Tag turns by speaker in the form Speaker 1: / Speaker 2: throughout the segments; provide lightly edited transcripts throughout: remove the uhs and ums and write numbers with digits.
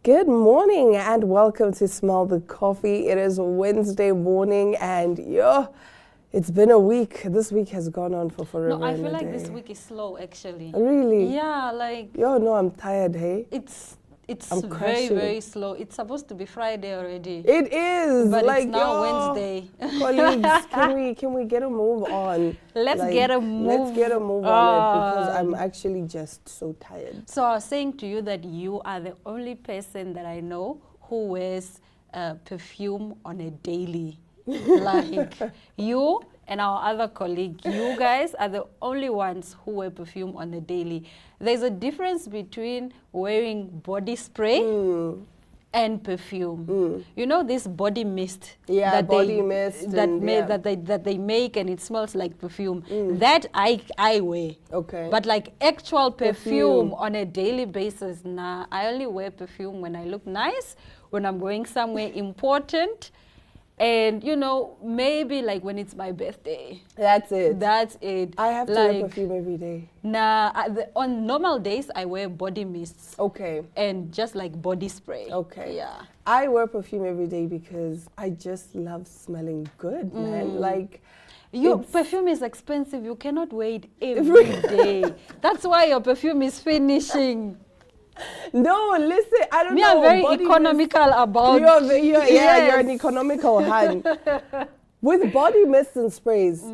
Speaker 1: Good morning and welcome to Smell the Coffee. It is Wednesday morning and it's been a week. This week has gone on for forever.
Speaker 2: No, I feel like this week is slow actually.
Speaker 1: Really?
Speaker 2: Yeah, like
Speaker 1: No, I'm tired, hey?
Speaker 2: it's
Speaker 1: I'm
Speaker 2: very,
Speaker 1: crashing.
Speaker 2: very slow. It's supposed to be Friday already.
Speaker 1: It is.
Speaker 2: But
Speaker 1: like,
Speaker 2: it's now Wednesday.
Speaker 1: Colleagues, can we get a move on?
Speaker 2: Let's get a move.
Speaker 1: Let's get a move on it because I'm actually just so tired.
Speaker 2: So I was saying to you that you are the only person that I know who wears perfume on a daily. Like you and our other colleague, you guys are the only ones who wear perfume on a daily. There's a difference between wearing body spray and perfume. You know this body mist
Speaker 1: that
Speaker 2: they make and it smells like perfume. That I wear.
Speaker 1: Okay.
Speaker 2: But like actual perfume on a daily basis, nah. I only wear perfume when I look nice, when I'm going somewhere important. And, you know, maybe like when it's my birthday.
Speaker 1: That's it.
Speaker 2: That's it.
Speaker 1: I have to wear perfume every day.
Speaker 2: Nah, on normal days, I wear body mists.
Speaker 1: Okay.
Speaker 2: And just like body spray.
Speaker 1: Okay.
Speaker 2: Yeah.
Speaker 1: I wear perfume every day because I just love smelling good, man. Like,
Speaker 2: your perfume is expensive. You cannot wear it every day. That's why your perfume is finishing.
Speaker 1: No, listen, I don't know.
Speaker 2: Me are very economical about.
Speaker 1: You're an economical hand. With body mists and sprays,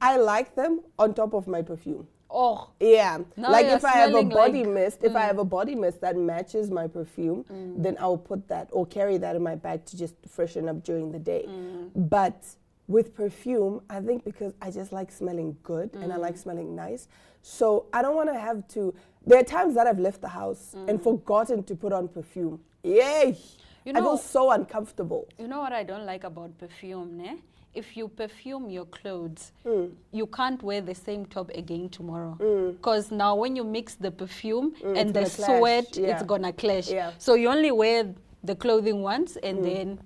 Speaker 1: I like them on top of my perfume.
Speaker 2: Oh.
Speaker 1: Yeah. Like if I have a body
Speaker 2: like
Speaker 1: mist, if I have a body mist that matches my perfume, then I'll put that or carry that in my bag to just freshen up during the day. But with perfume, I think because I just like smelling good and I like smelling nice. So I don't want to have to. There are times that I've left the house and forgotten to put on perfume. Yay! I feel so uncomfortable.
Speaker 2: You know what I don't like about perfume, ne? If you perfume your clothes, you can't wear the same top again tomorrow. Because now when you mix the perfume and the sweat, it's gonna clash.
Speaker 1: Yeah.
Speaker 2: So you only wear the clothing once and then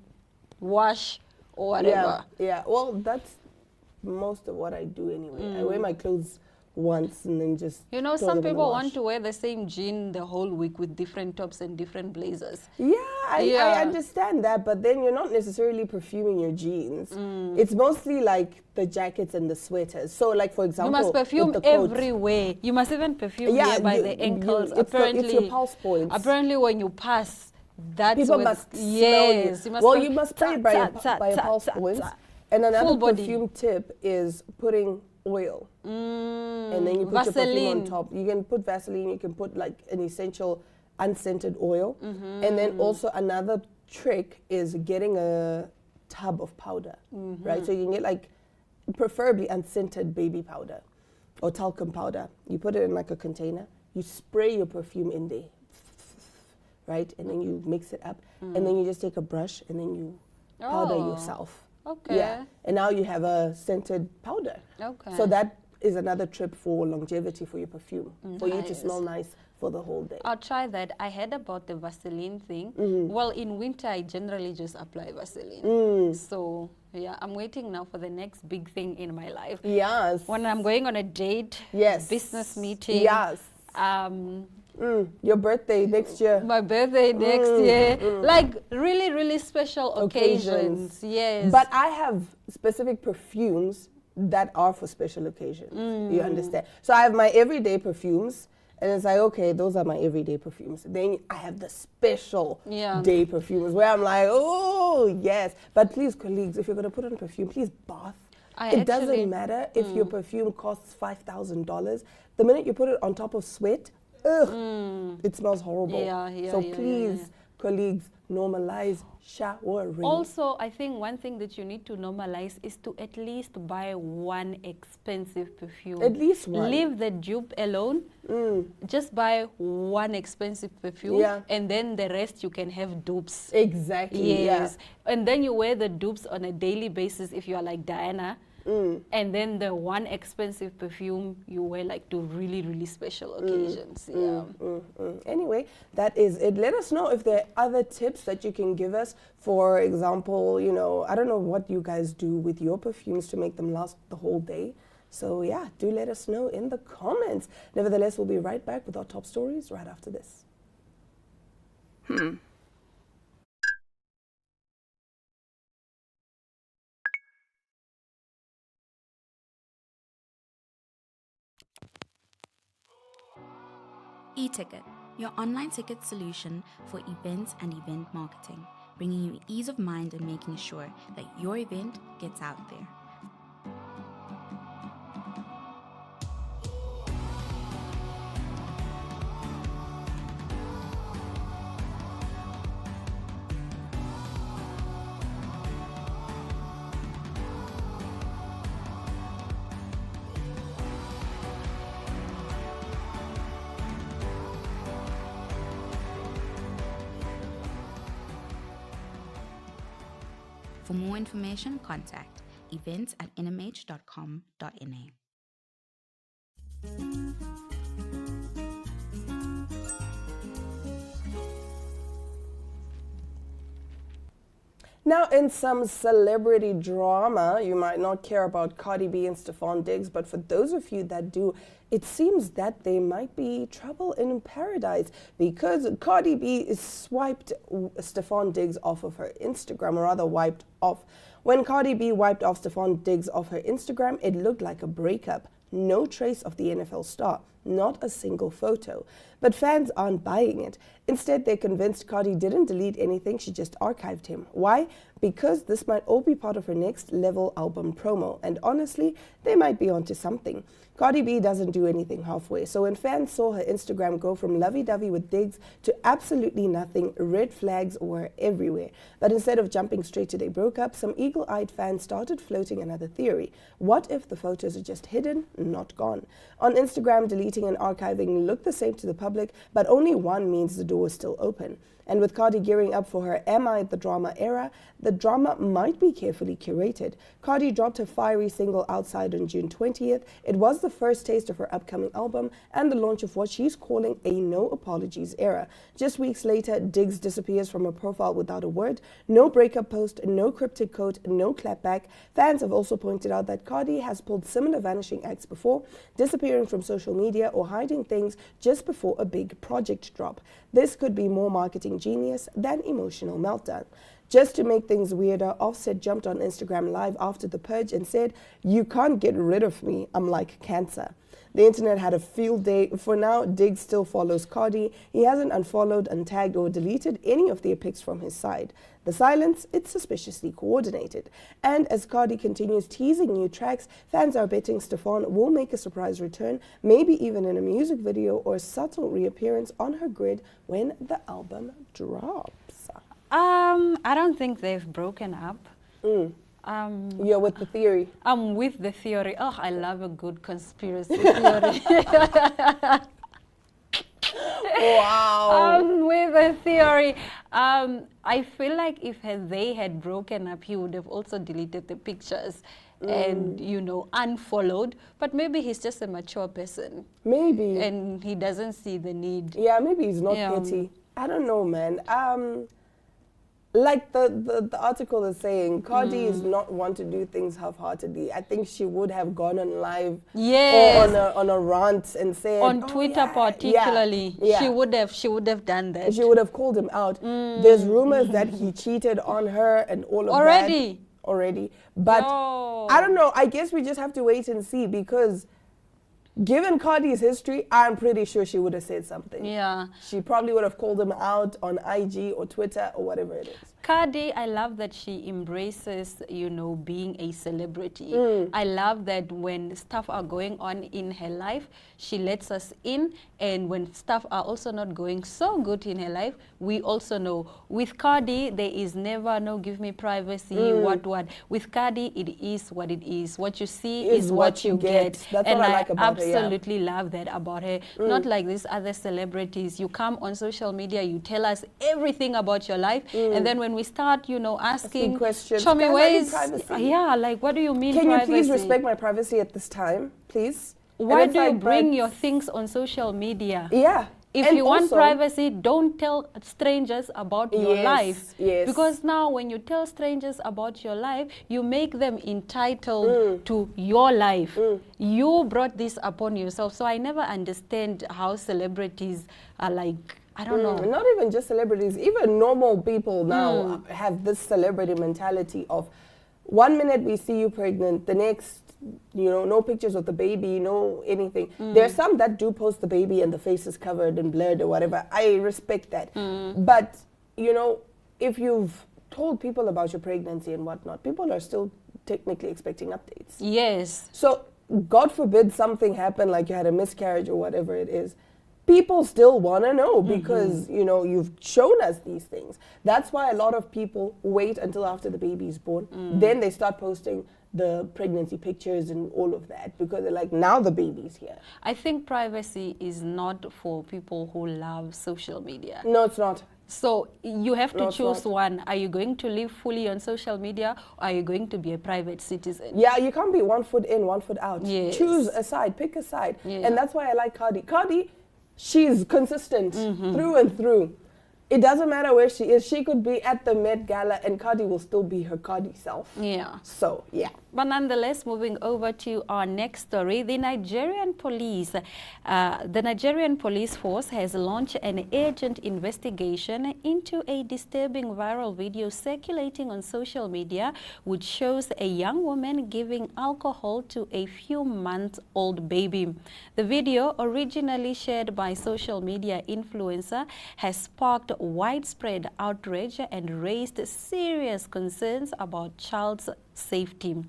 Speaker 2: wash or whatever.
Speaker 1: Yeah, well, that's most of what I do anyway. I wear my clothes once and then just
Speaker 2: some people want to wear the same jean the whole week with different tops and different blazers.
Speaker 1: I understand that, but then you're not necessarily perfuming your jeans. It's mostly like the jackets and the sweaters. So like, for example,
Speaker 2: you must perfume everywhere. You must even perfume here by the ankles.
Speaker 1: It's your pulse points.
Speaker 2: Apparently when you pass, that's
Speaker 1: people must smell you. You must spray it by your pulse points. And another perfume tip is putting oil. And then you put your perfume on top. You can put Vaseline, you can put like an essential unscented oil. And then also another trick is getting a tub of powder, right? So you can get like preferably unscented baby powder or talcum powder. You put it in like a container. You spray your perfume in there, right? And then you mix it up. And then you just take a brush and then you powder yourself.
Speaker 2: Okay.
Speaker 1: Yeah. And now you have a scented powder. Okay. So that is another trip for longevity for your perfume, for you to smell nice for the whole day.
Speaker 2: I'll try that. I heard about the Vaseline thing. Well, in winter, I generally just apply Vaseline. So, yeah, I'm waiting now for the next big thing in my life.
Speaker 1: Yes.
Speaker 2: When I'm going on a date, business meeting.
Speaker 1: Yes. Your birthday next year.
Speaker 2: My birthday next year. Like really, really special occasions. Yes.
Speaker 1: But I have specific perfumes that are for special occasions. You understand? So I have my everyday perfumes. And it's like, okay, those are my everyday perfumes. Then I have the special day perfumes where I'm like, oh, yes. But please, colleagues, if you're going to put on perfume, please bath. It doesn't matter if your perfume costs $5,000. The minute you put it on top of sweat, it smells horrible. So please, colleagues, normalize showering.
Speaker 2: Also, I think one thing that you need to normalize is to at least buy one expensive perfume.
Speaker 1: At least one.
Speaker 2: Leave the dupe alone. Just buy one expensive perfume and then the rest you can have dupes.
Speaker 1: Exactly.
Speaker 2: Yes. And then you wear the dupes on a daily basis if you are like Diana. And then the one expensive perfume you wear like to really, really special occasions.
Speaker 1: Anyway, that is it. Let us know if there are other tips that you can give us. For example, I don't know what you guys do with your perfumes to make them last the whole day. So yeah, do let us know in the comments. Nevertheless, we'll be right back with our top stories right after this.
Speaker 3: eTicket, your online ticket solution for events and event marketing, bringing you ease of mind and making sure that your event gets out there. For more information, contact events@nmh.com.na.
Speaker 1: Now, in some celebrity drama, you might not care about Cardi B and Stefan Diggs, but for those of you that do, it seems that there might be trouble in paradise because Cardi B swiped Stefan Diggs off of her Instagram, or rather wiped off. When Cardi B wiped off Stefan Diggs off her Instagram, it looked like a breakup. No trace of the NFL star, not a single photo. But fans aren't buying it. Instead, they're convinced Cardi didn't delete anything, she just archived him. Why? Because this might all be part of her next level album promo. And honestly, they might be onto something. Cardi B doesn't do anything halfway. So when fans saw her Instagram go from lovey-dovey with Diggs to absolutely nothing, red flags were everywhere. But instead of jumping straight to they broke up, some eagle-eyed fans started floating another theory. What if the photos are just hidden, not gone? On Instagram, deleting and archiving look the same to the public, but only one means the door is still open. And with Cardi gearing up for her Am I the Drama era, the drama might be carefully curated. Cardi dropped her fiery single Outside on June 20th. It was the first taste of her upcoming album and the launch of what she's calling a no apologies era. Just weeks later, Diggs disappears from her profile without a word. No breakup post, no cryptic quote, no clapback. Fans have also pointed out that Cardi has pulled similar vanishing acts before, disappearing from social media or hiding things just before a big project drop. This could be more marketing genius than emotional meltdown. Just to make things weirder, Offset jumped on Instagram Live after the purge and said, "You can't get rid of me, I'm like cancer." The internet had a field day. For now, Diggs still follows Cardi. He hasn't unfollowed, untagged, or deleted any of their pics from his side. The silence, it's suspiciously coordinated. And as Cardi continues teasing new tracks, fans are betting Stefan will make a surprise return, maybe even in a music video or a subtle reappearance on her grid when the album drops.
Speaker 2: I don't think they've broken up.
Speaker 1: You're with the theory.
Speaker 2: I'm with the theory. Oh, I love a good conspiracy theory.
Speaker 1: Wow.
Speaker 2: I'm with the theory. I feel like if they had broken up, he would have also deleted the pictures and, unfollowed. But maybe he's just a mature person.
Speaker 1: Maybe.
Speaker 2: And he doesn't see the need.
Speaker 1: Yeah, maybe he's not petty. I don't know, man. Like the article is saying, Cardi is not one to do things half-heartedly. I think she would have gone on live or on a rant and said
Speaker 2: on Twitter particularly.
Speaker 1: Yeah.
Speaker 2: She would have done that.
Speaker 1: She would have called him out. There's rumors that he cheated on her and all of that. Already. But I don't know. I guess we just have to wait and see because given Cardi's history, I'm pretty sure she would have said something.
Speaker 2: Yeah.
Speaker 1: She probably would have called him out on IG or Twitter or whatever it is.
Speaker 2: Cardi, I love that she embraces, being a celebrity. I love that when stuff are going on in her life, she lets us in. And when stuff are also not going so good in her life, we also know. With Cardi, there is never, no, give me privacy, what. With Cardi, it is what it is. What you see is what you get.
Speaker 1: That's
Speaker 2: and
Speaker 1: what I like about her.
Speaker 2: Absolutely love that about her. Not like these other celebrities. You come on social media, you tell us everything about your life, and then when we start, asking
Speaker 1: questions,
Speaker 2: show me ways.
Speaker 1: Privacy.
Speaker 2: Yeah, like what do you mean
Speaker 1: Can
Speaker 2: privacy?
Speaker 1: you please respect my privacy at this time, please?
Speaker 2: Why do you bring your things on social media?
Speaker 1: Yeah.
Speaker 2: If you want privacy, don't tell strangers about your life.
Speaker 1: Yes.
Speaker 2: Because now when you tell strangers about your life, you make them entitled to your life. You brought this upon yourself. So I never understand how celebrities are like, I don't know.
Speaker 1: Not even just celebrities, even normal people now have this celebrity mentality of 1 minute we see you pregnant, the next, you know, no pictures of the baby, no anything. There are some that do post the baby and the face is covered and blurred or whatever. I respect that. But, you know, if you've told people about your pregnancy and whatnot, people are still technically expecting updates.
Speaker 2: Yes.
Speaker 1: So, God forbid something happened, like you had a miscarriage or whatever it is. People still want to know because, you know, you've shown us these things. That's why a lot of people wait until after the baby is born. Then they start posting the pregnancy pictures and all of that because they're like, now the baby's here.
Speaker 2: I think privacy is not for people who love social media.
Speaker 1: No, it's not.
Speaker 2: So you have to choose one. Are you going to live fully on social media or are you going to be a private citizen?
Speaker 1: Yeah, you can't be 1 foot in, 1 foot out.
Speaker 2: Yes.
Speaker 1: Choose a side, pick a side. Yeah. And that's why I like Cardi. Cardi, she's consistent through and through. It doesn't matter where she is. She could be at the Met Gala and Cardi will still be her Cardi self.
Speaker 2: Yeah.
Speaker 1: So, yeah.
Speaker 2: But nonetheless, moving over to our next story, the Nigerian police force has launched an urgent investigation into a disturbing viral video circulating on social media, which shows a young woman giving alcohol to a few months old baby. The video, originally shared by social media influencer, has sparked widespread outrage and raised serious concerns about child's safety.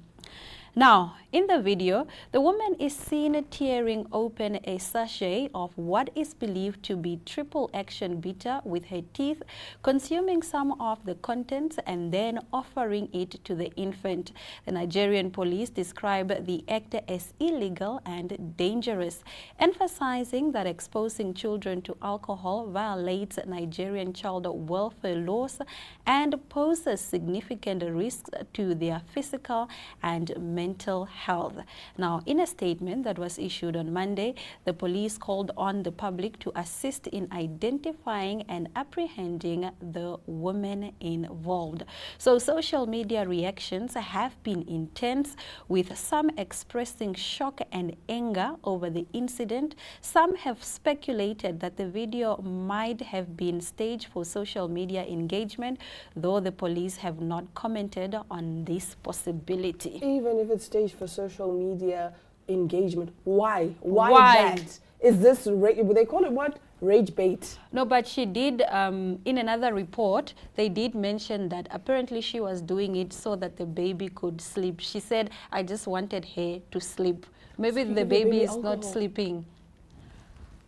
Speaker 2: Now, in the video, the woman is seen tearing open a sachet of what is believed to be triple action bitter with her teeth, consuming some of the contents and then offering it to the infant. The Nigerian police describe the act as illegal and dangerous, emphasizing that exposing children to alcohol violates Nigerian child welfare laws and poses significant risks to their physical and mental health. Now, in a statement that was issued on Monday, the police called on the public to assist in identifying and apprehending the women involved. So, social media reactions have been intense, with some expressing shock and anger over the incident. Some have speculated that the video might have been staged for social media engagement, though the police have not commented on this possibility.
Speaker 1: Even if it's staged for social media engagement, why? Why that? Is this, they call it what? Rage bait.
Speaker 2: No, but she did, in another report, they did mention that apparently she was doing it so that the baby could sleep. She said, I just wanted her to sleep. Maybe the baby is not sleeping.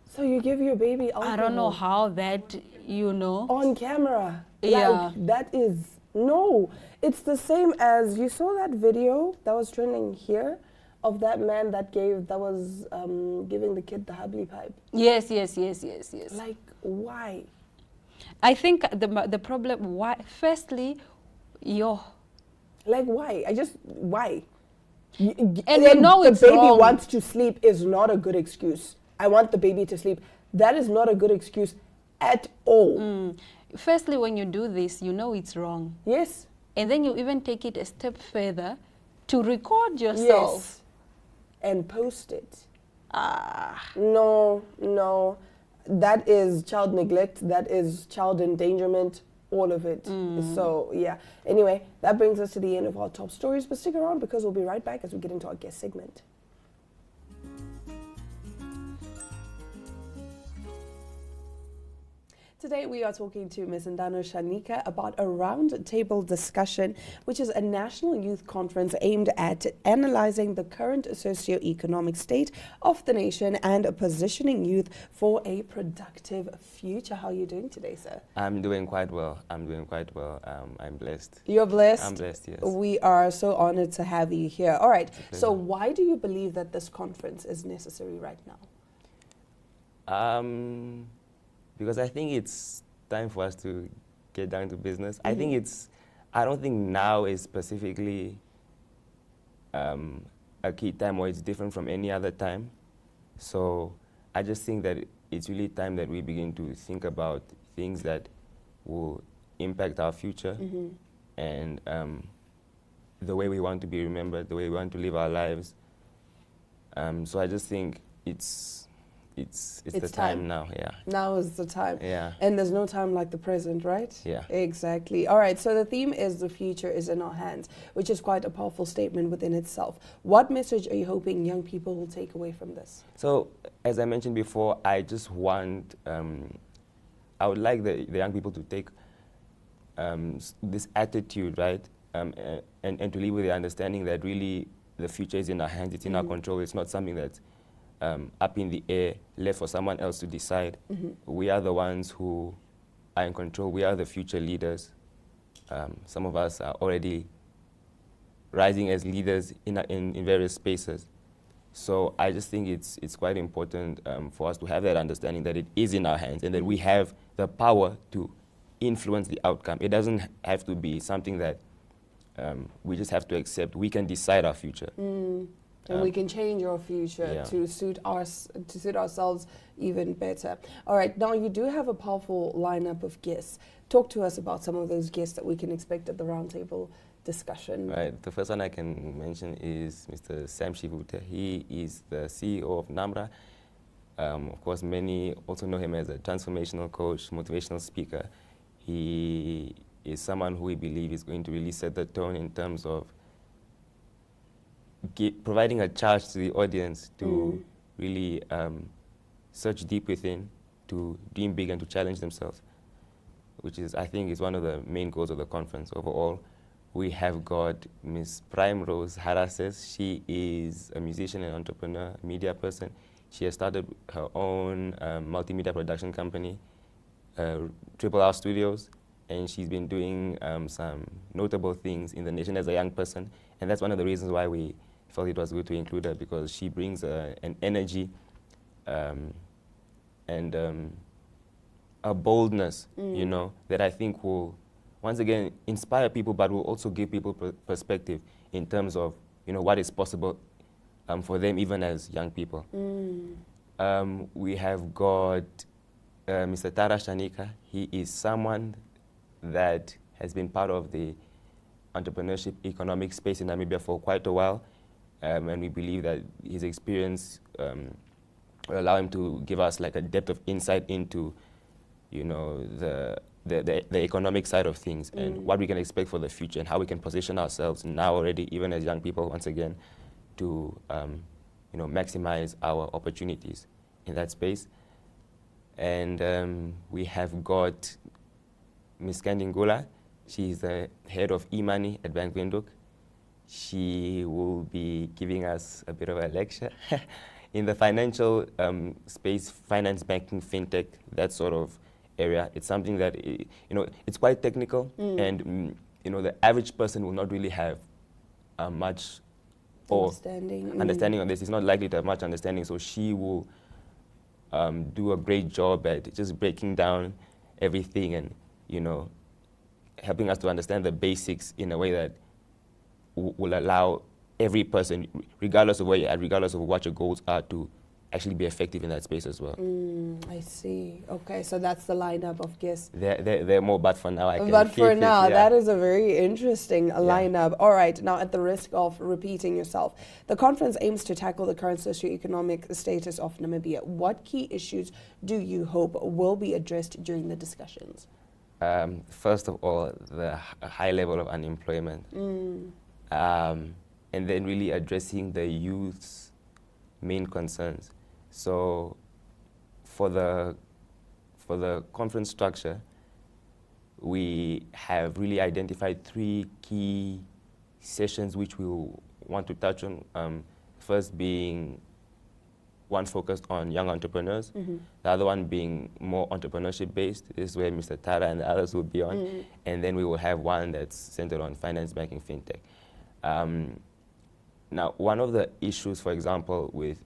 Speaker 1: So you give your baby alcohol?
Speaker 2: I don't know how that, you know.
Speaker 1: On camera.
Speaker 2: Yeah.
Speaker 1: Like, that is, no. It's the same as, you saw that video that was trending here of that man that was giving the kid the Habli pipe.
Speaker 2: Yes.
Speaker 1: Like, why?
Speaker 2: I think the problem, why, firstly,
Speaker 1: like, why? Why?
Speaker 2: And you know it's
Speaker 1: the baby
Speaker 2: wrong.
Speaker 1: wants to sleep is not a good excuse. I want the baby to sleep. That is not a good excuse at all.
Speaker 2: Firstly, when you do this, you know it's wrong.
Speaker 1: Yes.
Speaker 2: And then you even take it a step further to record yourself.
Speaker 1: Yes. And post it. No. That is child neglect. That is child endangerment. All of it. So, yeah. Anyway, that brings us to the end of our top stories. But stick around because we'll be right back as we get into our guest segment. Today we are talking to Ms. Ndano Shanika about a roundtable discussion, which is a national youth conference aimed at analyzing the current socio-economic state of the nation and positioning youth for a productive future. How are you doing today, sir?
Speaker 4: I'm doing quite well. I'm blessed.
Speaker 1: You're blessed?
Speaker 4: I'm blessed, yes.
Speaker 1: We are so honored to have you here. All right. So why do you believe that this conference is necessary right now?
Speaker 4: Because I think it's time for us to get down to business. I don't think now is specifically a key time, or it's different from any other time. So I just think that it's really time that we begin to think about things that will impact our future and the way we want to be remembered, the way we want to live our lives. So I just think it's it's the time now. Yeah.
Speaker 1: Now is the time.
Speaker 4: Yeah.
Speaker 1: And there's no time like the present, right?
Speaker 4: Yeah.
Speaker 1: Exactly. All right. So the theme is the future is in our hands, which is quite a powerful statement within itself. What message are you hoping young people will take away from this?
Speaker 4: So, as I mentioned before, I just want, I would like the young people to take this attitude, right? And to live with the understanding that really the future is in our hands, it's in our control, it's not something that's up in the air, left for someone else to decide. We are the ones who are in control. We are the future leaders. Some of us are already rising as leaders in various spaces. So I just think it's quite important for us to have that understanding that it is in our hands and that we have the power to influence the outcome. It doesn't have to be something that we just have to accept. We can decide our future.
Speaker 1: And we can change our future to suit ourselves even better. All right, now you do have a powerful lineup of guests. Talk to us about some of those guests that we can expect at the roundtable discussion.
Speaker 4: Right, the first one I can mention is Mr. Sam Shivute. He is the CEO of NAMRA. Of course, many also know him as a transformational coach, motivational speaker. He is someone who we believe is going to really set the tone in terms of providing a charge to the audience to really search deep within, to dream big and to challenge themselves, which is, I think, is one of the main goals of the conference overall. We have got Ms. Prime Rose Harases. She is a musician and entrepreneur, media person. She has started her own multimedia production company, Triple R Studios, and she's been doing some notable things in the nation as a young person. And that's one of the reasons why we felt it was good to include her, because she brings an energy and a boldness, you know, that I think will, once again, inspire people, but will also give people perspective in terms of, you know, what is possible for them even as young people. We have got Mr. Tara Shanika. He is someone that has been part of the entrepreneurship economic space in Namibia for quite a while. And we believe that his experience will allow him to give us like a depth of insight into, you know, the economic side of things and what we can expect for the future and how we can position ourselves now already, even as young people, once again, to you know, maximize our opportunities in that space. And we have got Ms. Kandingula. She's the head of e-money at Bank Windhoek. She will be giving us a bit of a lecture in the financial space, finance, banking, fintech, that sort of area. It's something that, you know, it's quite technical, and you know, the average person will not really have much understanding on this. It's not likely to have much understanding, so she will do a great job at just breaking down everything and, you know, helping us to understand the basics in a way that will allow every person, regardless of where you're at, regardless of what your goals are, to actually be effective in that space as well.
Speaker 1: I see. Okay, so that's the lineup of guests.
Speaker 4: They're more, but for now I can
Speaker 1: But for now,
Speaker 4: yeah.
Speaker 1: that is a very interesting lineup. All right, now at the risk of repeating yourself, the conference aims to tackle the current socioeconomic status of Namibia. What key issues do you hope will be addressed during the discussions?
Speaker 4: First of all, the high level of unemployment. And then really addressing the youth's main concerns. So for the conference structure, we have really identified 3 key sessions which we want to touch on. First being one focused on young entrepreneurs, the other one being more entrepreneurship based. This is where Mr. Tara and the others will be on. And then we will have one that's centered on finance, banking, fintech. Now, one of the issues, for example, with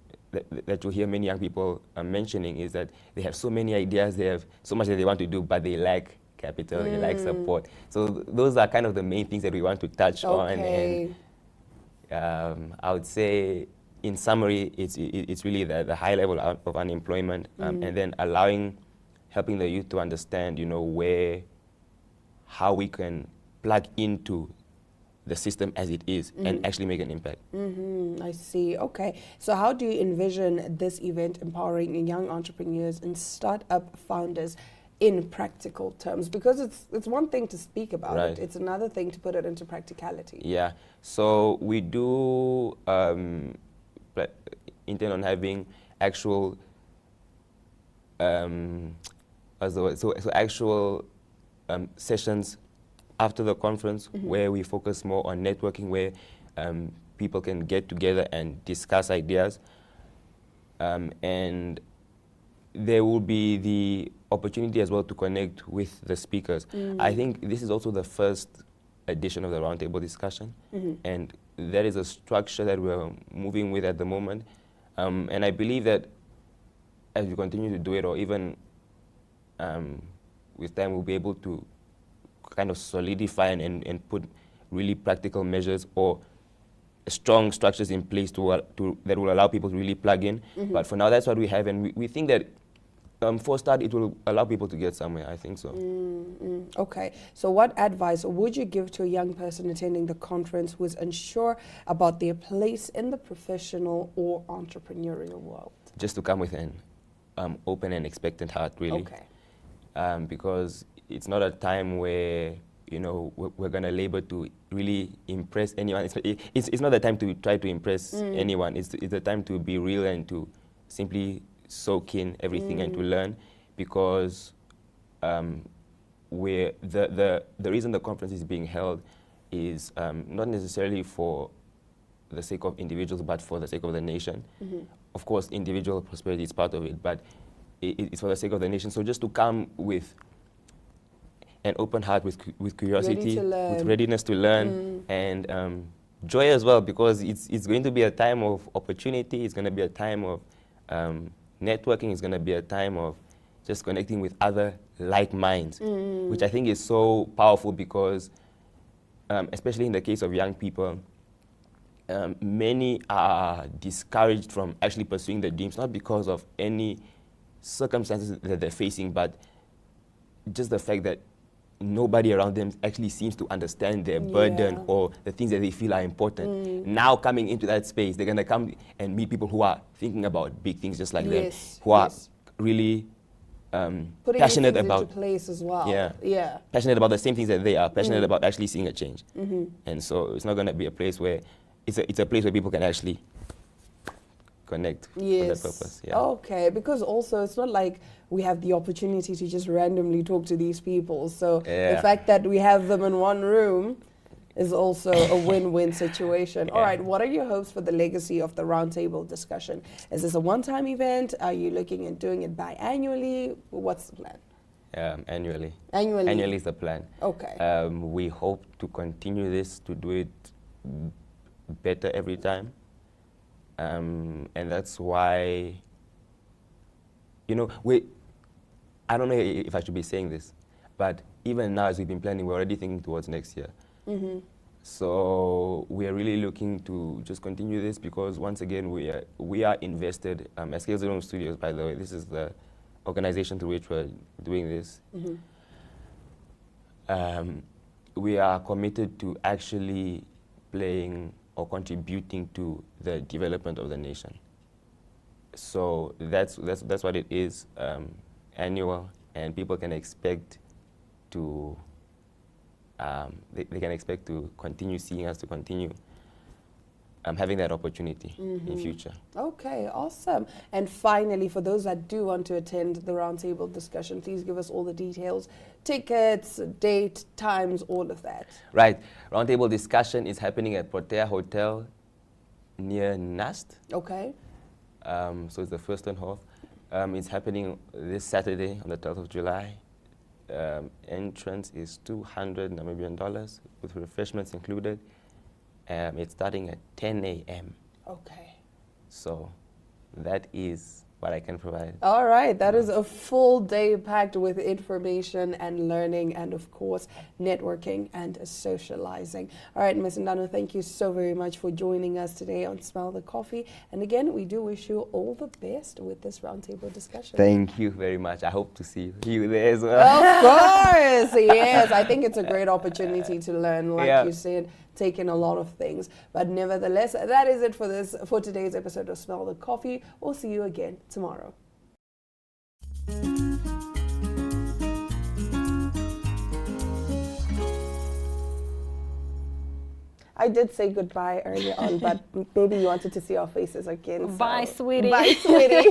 Speaker 4: that you'll hear many young people mentioning is that they have so many ideas, they have so much that they want to do, but they lack capital, they lack support. So those are kind of the main things that we want to touch on. And I would say, in summary, it's really the high level of unemployment, and then helping the youth to understand, you know, how we can plug into the system as it is and actually make an impact.
Speaker 1: I see. Okay. So how do you envision this event empowering young entrepreneurs and startup founders in practical terms? Because it's one thing to speak about it. It's another thing to put it into practicality.
Speaker 4: Yeah. So we do intend on having actual actual sessions after the conference where we focus more on networking, where people can get together and discuss ideas. And there will be the opportunity as well to connect with the speakers. I think this is also the first edition of the roundtable discussion, and that is a structure that we're moving with at the moment. And I believe that as we continue to do it, or even with time, we'll be able to kind of solidify and put really practical measures or strong structures in place that will allow people to really plug in. But for now, that's what we have, and we think that for a start, it will allow people to get somewhere. I think so.
Speaker 1: Okay. So what advice would you give to a young person attending the conference who is unsure about their place in the professional or entrepreneurial world?
Speaker 4: Just to come with an open and expectant heart, really.
Speaker 1: Okay.
Speaker 4: Because it's not a time where, you know, we're going to labor to really impress anyone. It's not a time to try to impress anyone. It's a time to be real and to simply soak in everything and to learn, because the reason the conference is being held is not necessarily for the sake of individuals, but for the sake of the nation. Of course, individual prosperity is part of it, but it's for the sake of the nation. So just to come with an open heart, with curiosity, with readiness to learn, and joy as well, because it's going to be a time of opportunity. It's going to be a time of networking. It's going to be a time of just connecting with other like minds, which I think is so powerful, because especially in the case of young people, many are discouraged from actually pursuing their dreams, not because of any circumstances that they're facing, but just the fact that nobody around them actually seems to understand their burden or the things that they feel are important. Now coming into that space, they're going to come and meet people who are thinking about big things just like them, who are really passionate about
Speaker 1: into place as well.
Speaker 4: Passionate about the same things that they are, passionate about actually seeing a change. And so it's not going to be a place where, it's a place where people can actually connect for that purpose.
Speaker 1: Okay, because also it's not like we have the opportunity to just randomly talk to these people. So the fact that we have them in one room is also a win-win situation. All right, what are your hopes for the legacy of the roundtable discussion? Is this a one-time event? Are you looking at doing it biannually? What's the plan?
Speaker 4: Annually.
Speaker 1: Annually?
Speaker 4: Annually is the plan.
Speaker 1: Okay.
Speaker 4: We hope to continue this, to do it better every time. And that's why, you know, I don't know if I should be saying this, but even now as we've been planning, we're already thinking towards next year. So we are really looking to just continue this, because once again, we are invested, at Scale Zero Studios, by the way, this is the organization through which we're doing this. We are committed to actually playing or contributing to the development of the nation. So that's what it is, annual, and people can expect to they can expect to continue seeing us, to continue having that opportunity in future.
Speaker 1: Okay, awesome. And finally, for those that do want to attend the roundtable discussion, please give us all the details, tickets, date, times, all of that.
Speaker 4: Right. Roundtable discussion is happening at Protea Hotel near NAST.
Speaker 1: Okay.
Speaker 4: So it's the Fürstenhof. It's happening this Saturday on the 12th of July. Entrance is $200 Namibian with refreshments included. It's starting at 10 a.m.
Speaker 1: Okay.
Speaker 4: So that is what I can provide.
Speaker 1: All right, that is a full day packed with information and learning and, of course, networking and socializing. All right, Ms. Ndano, thank you so very much for joining us today on Smell the Coffee. And again, we do wish you all the best with this roundtable discussion.
Speaker 4: Thank you very much. I hope to see you there as well.
Speaker 1: Of course, yes. I think it's a great opportunity to learn, like you said. take in a lot of things. But nevertheless, that is it for today's episode of Smell the Coffee. We'll see you again tomorrow. I did say goodbye earlier on, but maybe you wanted to see our faces again.
Speaker 2: Bye, sweetie.
Speaker 1: Bye, sweetie.